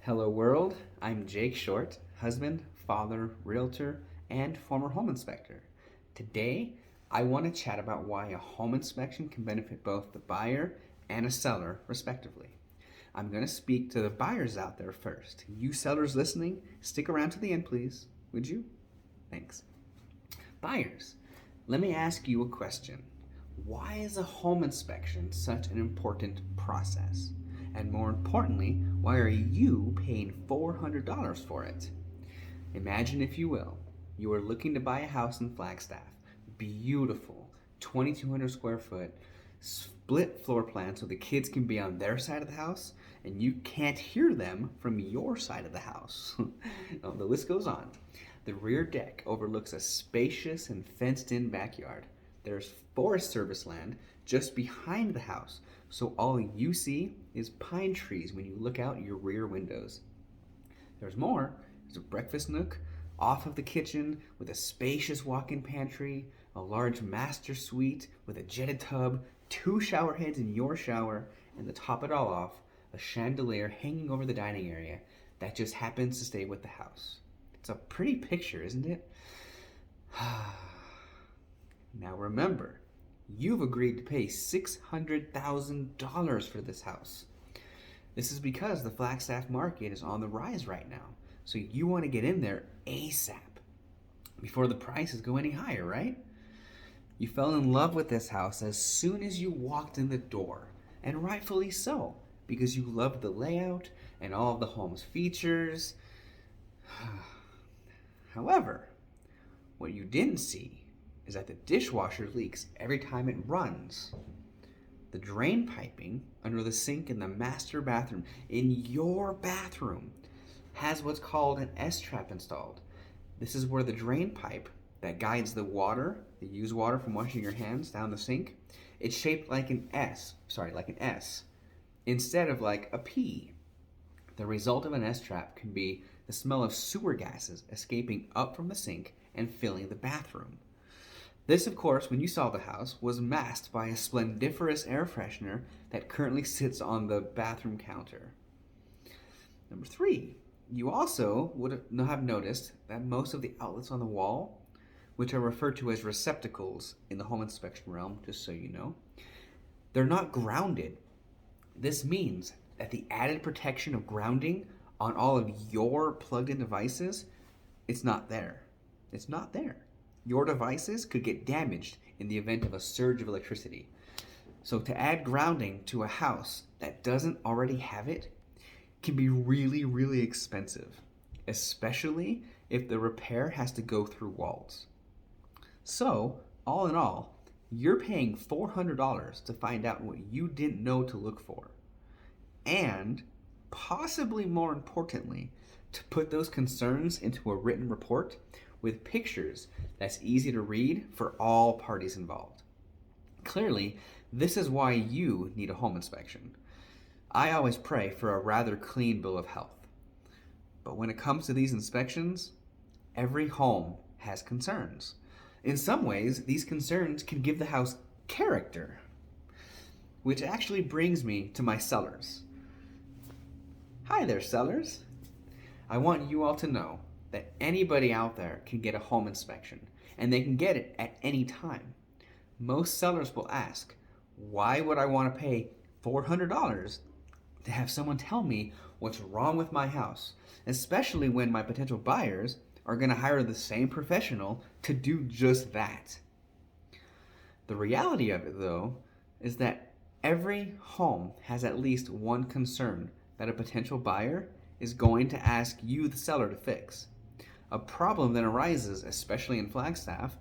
Hello, world. I'm Jake Short, husband, father, realtor, and former home inspector. Today, I want to chat about why a home inspection can benefit both the buyer and a seller, respectively. I'm going to speak to the buyers out there first. You sellers listening, stick around to the end, please. Would you? Thanks. Buyers, let me ask you a question. Why is a home inspection such an important process? And more importantly, why are you paying $400 for it? Imagine, if you will, you are looking to buy a house in Flagstaff. Beautiful, 2,200 square foot, split floor plan so the kids can be on their side of the house and you can't hear them from your side of the house. No, the list goes on. The rear deck overlooks a spacious and fenced in backyard. There's Forest Service land just behind the house, so all you see is pine trees when you look out your rear windows. There's more. There's a breakfast nook off of the kitchen with a spacious walk-in pantry, a large master suite with a jetted tub, two shower heads in your shower, and to top it all off, a chandelier hanging over the dining area that just happens to stay with the house. It's a pretty picture, isn't it? Now remember, you've agreed to pay $600,000 for this house. This is because the Flagstaff market is on the rise right now, so you want to get in there ASAP before the prices go any higher, right? You fell in love with this house as soon as you walked in the door, and rightfully so, because you loved the layout and all of the home's features. However, what you didn't see is that the dishwasher leaks every time it runs. The drain piping under the sink in the master bathroom in your bathroom has what's called an S-trap installed. This is where the drain pipe that guides the water, the used water from washing your hands down the sink, it's shaped like an S, instead of like a P. The result of an S-trap can be the smell of sewer gases escaping up from the sink and filling the bathroom. This, of course, when you saw the house, was masked by a splendiferous air freshener that currently sits on the bathroom counter. Number 3, you also would have noticed that most of the outlets on the wall, which are referred to as receptacles in the home inspection realm, just so you know, they're not grounded. This means that the added protection of grounding on all of your plugged-in devices, it's not there. It's not there. Your devices could get damaged in the event of a surge of electricity. So to add grounding to a house that doesn't already have it can be really, really expensive, especially if the repair has to go through walls. So, all in all, you're paying $400 to find out what you didn't know to look for. And, possibly more importantly, to put those concerns into a written report with pictures that's easy to read for all parties involved. Clearly, this is why you need a home inspection. I always pray for a rather clean bill of health. But when it comes to these inspections, every home has concerns. In some ways, these concerns can give the house character. Which actually brings me to my sellers. Hi there, sellers. I want you all to know that anybody out there can get a home inspection, and they can get it at any time. Most sellers will ask, why would I want to pay $400 to have someone tell me what's wrong with my house, especially when my potential buyers are going to hire the same professional to do just that. The reality of it, though, is that every home has at least one concern that a potential buyer is going to ask you, the seller, to fix. A problem that arises, especially in Flagstaff,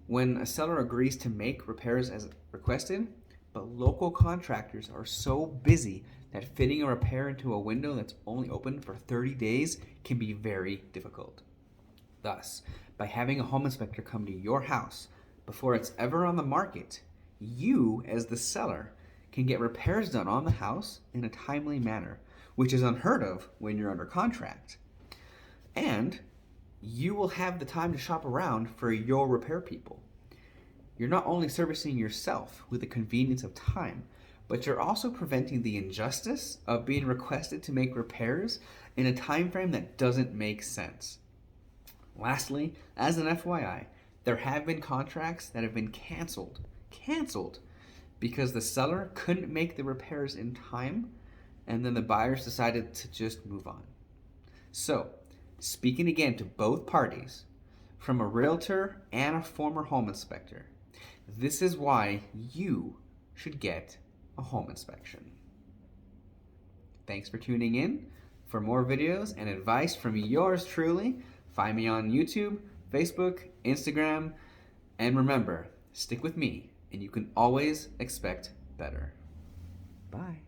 when a seller agrees to make repairs as requested, but local contractors are so busy that fitting a repair into a window that's only open for 30 days can be very difficult. Thus, by having a home inspector come to your house before it's ever on the market, you, as the seller, can get repairs done on the house in a timely manner, which is unheard of when you're under contract. And you will have the time to shop around for your repair people. You're not only servicing yourself with the convenience of time, but you're also preventing the injustice of being requested to make repairs in a time frame that doesn't make sense. Lastly, as an FYI, there have been contracts that have been canceled because the seller couldn't make the repairs in time and then the buyers decided to just move on. So, speaking again to both parties, from a realtor and a former home inspector, this is why you should get a home inspection. Thanks for tuning in. For more videos and advice from yours truly, find me on YouTube, Facebook, Instagram, and remember, stick with me and you can always expect better. Bye.